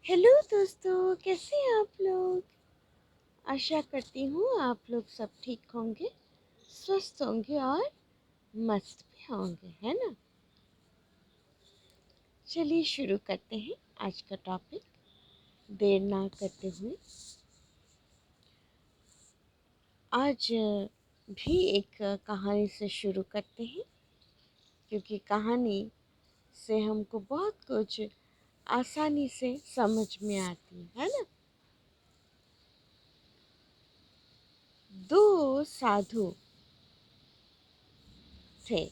Hello दोस्तों, कैसे हैं आप लोग। आशा करती हूँ आप लोग सब ठीक होंगे, स्वस्थ होंगे और मस्त भी होंगे, है ना। चलिए शुरू करते हैं आज का टॉपिक। देर ना करते हुए आज भी एक कहानी से शुरू करते हैं, क्योंकि कहानी से हमको बहुत कुछ आसानी से समझ में आती है ना। दो साधु थे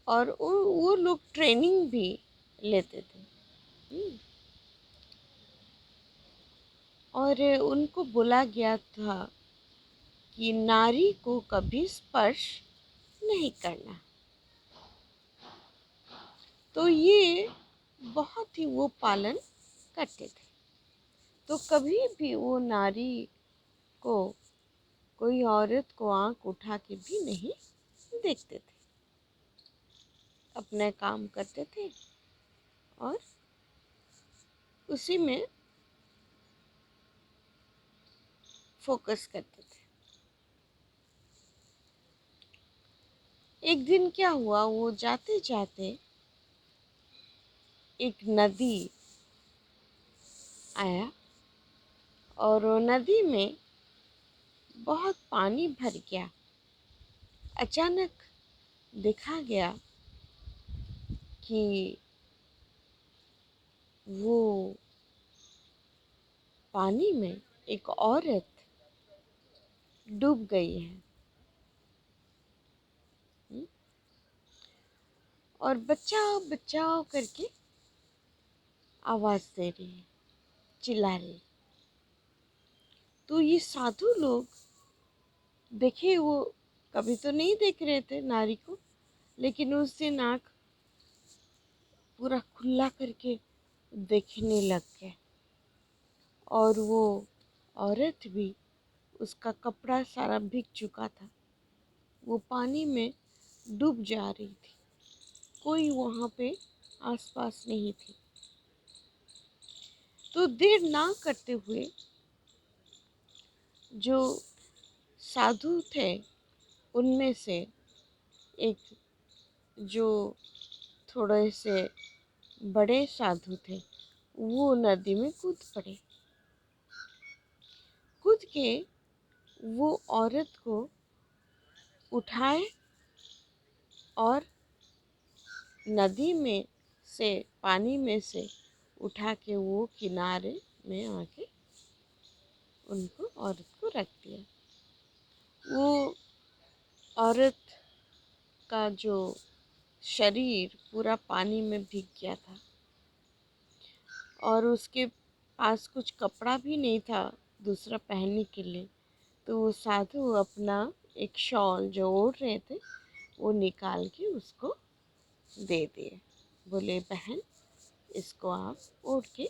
और वो लोग ट्रेनिंग भी लेते थे। हम्म, और उनको बोला गया था कि नारी को कभी स्पर्श नहीं करना। तो ये बहुत ही वो पालन करते थे। तो कभी भी वो नारी को, कोई औरत को आंख उठा के भी नहीं देखते थे। अपना काम करते थे और उसी में फोकस करते थे। एक दिन क्या हुआ, वो जाते जाते एक नदी आया और वो नदी में बहुत पानी भर गया। अचानक देखा गया कि वो पानी में एक औरत डूब गई है। हम्म, और बचाओ बचाओ करके आवाज दे रही है, चिल्ला रही है। तो ये साधु लोग देखे, वो कभी तो नहीं देख रहे थे नारी को, लेकिन उस दिन आँख पूरा खुला करके देखने लग गए। और वो औरत भी, उसका कपड़ा सारा भीग चुका था, वो पानी में डूब जा रही थी। कोई वहाँ पे आसपास नहीं थी। तो देर ना करते हुए जो साधु थे उनमें से एक, जो थोड़े से बड़े साधु थे, वो नदी में कूद पड़े। कूद के वो औरत को उठाए और नदी में से, पानी में से उठा के वो किनारे में आके उनको, औरत को रख दिया। वो औरत का जो शरीर पूरा पानी में भीग गया था और उसके पास कुछ कपड़ा भी नहीं था दूसरा पहनने के लिए। तो वो साधु अपना एक शॉल जो ओढ़ रहे थे वो निकाल के उसको दे दिए। बोले, बहन इसको आप ओढ़ के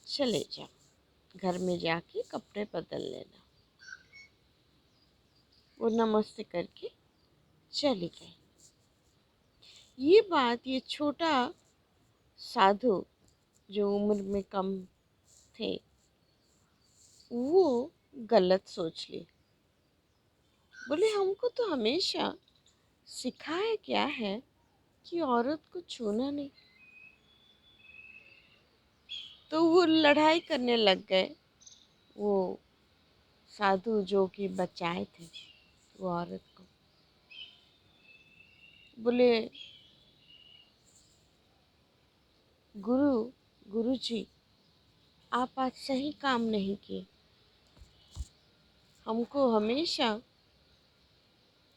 चले जाओ, घर में जाके कपड़े बदल लेना। वो नमस्ते करके चली गई। ये बात, ये छोटा साधु जो उम्र में कम थे, वो गलत सोच ली। बोले, हमको तो हमेशा सिखाया गया है कि औरत को छूना नहीं। तो वो लड़ाई करने लग गए। वो साधु जो कि बचाए थे वो औरत को, बोले, गुरु गुरु जी, आप आज सही काम नहीं किए। हमको हमेशा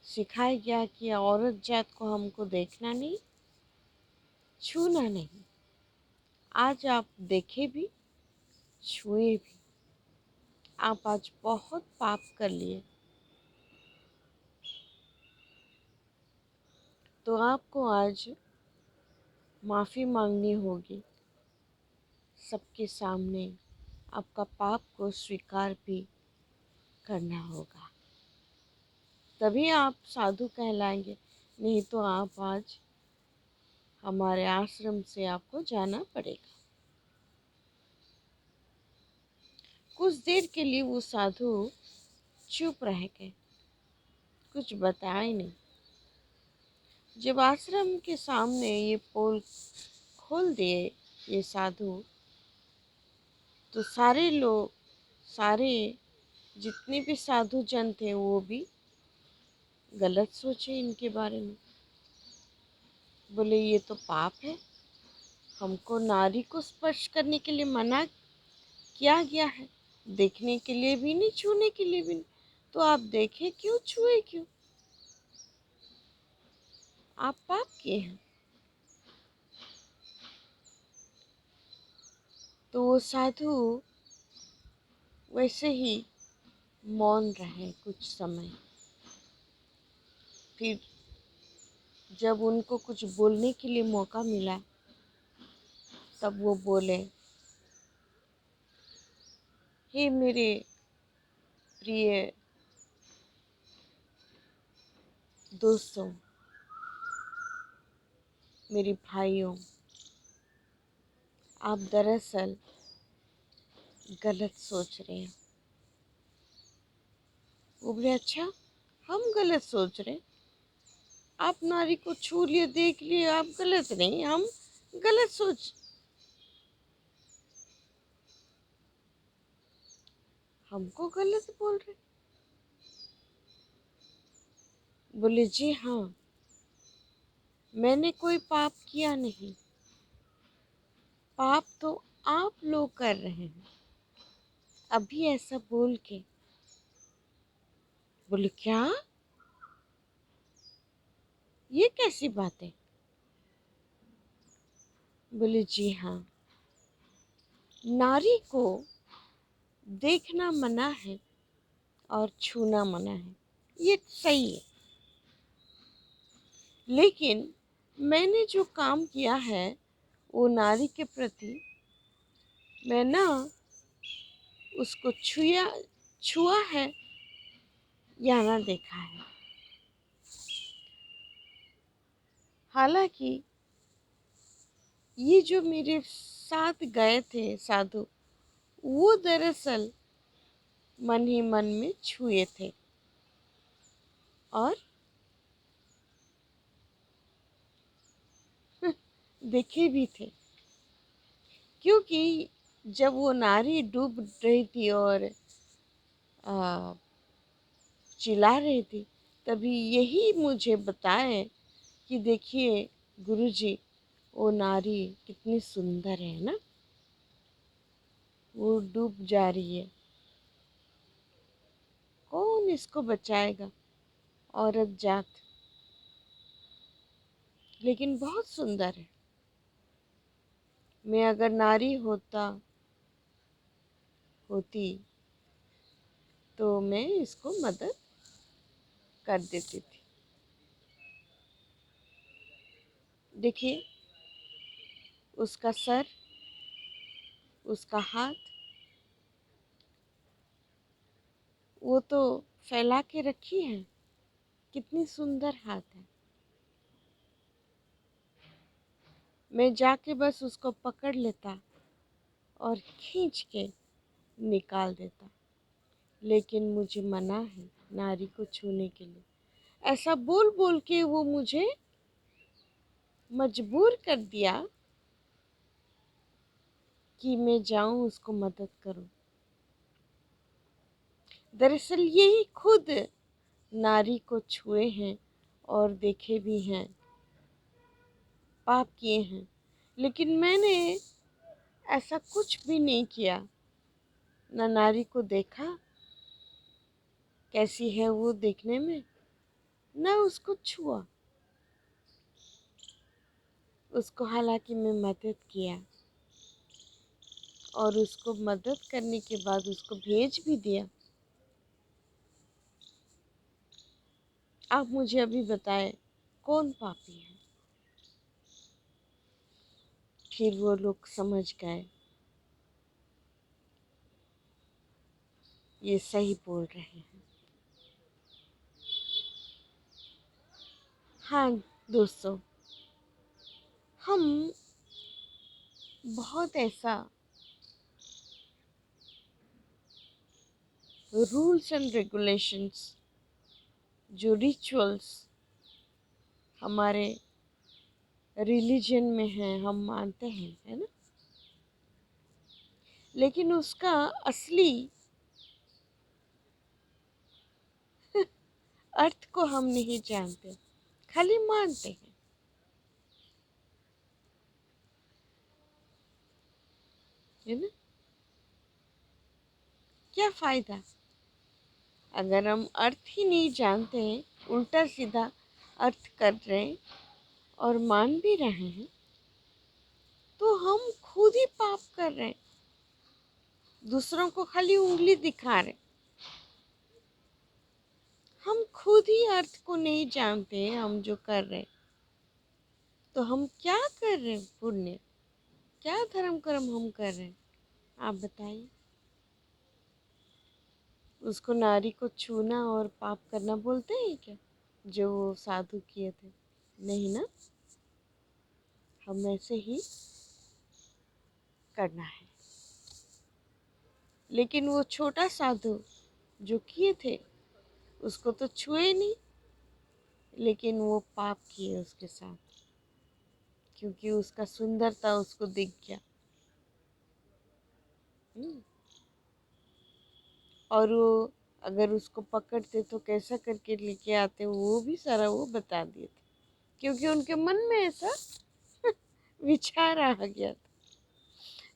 सिखाया गया कि औरत जात को हमको देखना नहीं, छूना नहीं। आज आप देखे भी, छुए भी, आप आज बहुत पाप कर लिए। तो आपको आज माफ़ी मांगनी होगी सबके सामने। आपका पाप को स्वीकार भी करना होगा, तभी आप साधु कहलाएंगे। नहीं तो आप आज हमारे आश्रम से आपको जाना पड़ेगा। कुछ देर के लिए वो साधु चुप रह गए, कुछ बताए नहीं। जब आश्रम के सामने ये पोल खोल दिए ये साधु, तो सारे लोग, सारे जितने भी साधु जन थे वो भी गलत सोचे इनके बारे में। बोले ये तो पाप है, हमको नारी को स्पर्श करने के लिए मना किया गया है, देखने के लिए भी नहीं, छूने के लिए भी नहीं। तो आप देखे क्यों, छुए क्यों? आप पाप किए हैं। तो वो साधु वैसे ही मौन रहे कुछ समय। फिर जब उनको कुछ बोलने के लिए मौका मिला, तब वो बोले, हे मेरे प्रिय दोस्तों, मेरे भाइयों, आप दरअसल गलत सोच रहे हैं। वो बोले, अच्छा, हम गलत सोच रहे हैं? आप नारी को छू लिए, देख लिए, आप गलत नहीं, हम गलत सोच, हमको गलत बोल रहे? बोले, जी हाँ, मैंने कोई पाप किया नहीं, पाप तो आप लोग कर रहे हैं। अभी ऐसा बोल के बोले, क्या, ये कैसी बात है? बोले, जी हाँ, नारी को देखना मना है और छूना मना है, ये सही है। लेकिन मैंने जो काम किया है वो नारी के प्रति, मैं ना उसको छुआ है या ना देखा है। हालांकि ये जो मेरे साथ गए थे साधु, वो दरअसल मन ही मन में छुए थे और देखे भी थे। क्योंकि जब वो नारी डूब रही थी और आ, चिल्ला रही थी, तभी यही मुझे बताए कि देखिए गुरुजी, वो नारी कितनी सुंदर है ना, वो डूब जा रही है, कौन इसको बचाएगा, औरत जात, लेकिन बहुत सुंदर है। मैं अगर नारी होती तो मैं इसको मदद कर देती थी। देखिए, उसका सर, उसका हाथ, वो तो फैला के रखी है, कितनी सुंदर हाथ है। मैं जाके बस उसको पकड़ लेता और खींच के निकाल देता, लेकिन मुझे मना है नारी को छूने के लिए। ऐसा बोल बोल के वो मुझे मजबूर कर दिया कि मैं जाऊं उसको मदद करूं। दरअसल यही खुद नारी को छुए हैं और देखे भी हैं, पाप किए हैं, लेकिन मैंने ऐसा कुछ भी नहीं किया। न नारी को देखा कैसी है वो देखने में, न उसको छुआ। उसको हालांकि मैं मदद किया और उसको मदद करने के बाद उसको भेज भी दिया। आप मुझे अभी बताएं, कौन पापी है? फिर वो लोग समझ गए, ये सही बोल रहे हैं। हाँ दोस्तों, हम बहुत ऐसा रूल्स एंड रेगुलेशंस, जो रिचुअल्स हमारे रिलीजन में हैं, हम मानते हैं, है ना, लेकिन उसका असली अर्थ को हम नहीं जानते, खाली मानते हैं। है ना? क्या फायदा अगर हम अर्थ ही नहीं जानते हैं, उल्टा सीधा अर्थ कर रहे हैं और मान भी रहे हैं, तो हम खुद ही पाप कर रहे हैं, दूसरों को खाली उंगली दिखा रहे हैं। हम खुद ही अर्थ को नहीं जानते हैं, हम जो कर रहे हैं, तो हम क्या कर रहे हैं? पुण्य क्या धर्म कर्म हम कर रहे हैं? आप बताइए। उसको नारी को छूना और पाप करना बोलते हैं क्या, जो वो साधु किए थे? नहीं ना, हम ऐसे ही करना है। लेकिन वो छोटा साधु जो किए थे, उसको तो छुए नहीं, लेकिन वो पाप किए उसके साथ, क्योंकि उसका सुंदरता उसको दिख गया। हम्म। और वो अगर उसको पकड़ते तो कैसा करके लेके आते, वो भी सारा वो बता दिए थे, क्योंकि उनके मन में ऐसा विचार आ गया था।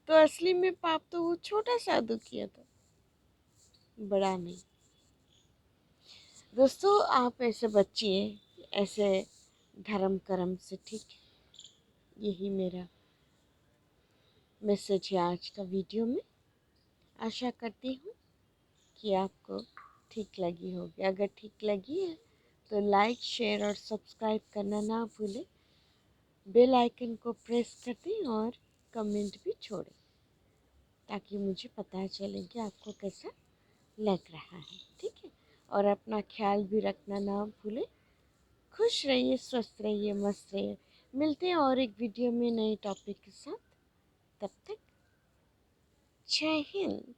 तो असली में पाप तो वो छोटा साधु किया था, बड़ा नहीं। दोस्तों, आप ऐसे बचिए ऐसे धर्म कर्म से, ठीक है? यही मेरा मैसेज है आज का वीडियो में। आशा करती हूँ कि आपको ठीक लगी होगी। अगर ठीक लगी है तो लाइक, शेयर और सब्सक्राइब करना ना भूलें। बेल आइकन को प्रेस कर दें और कमेंट भी छोड़ें, ताकि मुझे पता चले कि आपको कैसा लग रहा है, ठीक है? और अपना ख्याल भी रखना ना भूलें। खुश रहिए, स्वस्थ रहिए, मस्त रहिए। मिलते हैं और एक वीडियो में नए टॉपिक के साथ। तब तक जय हिंद।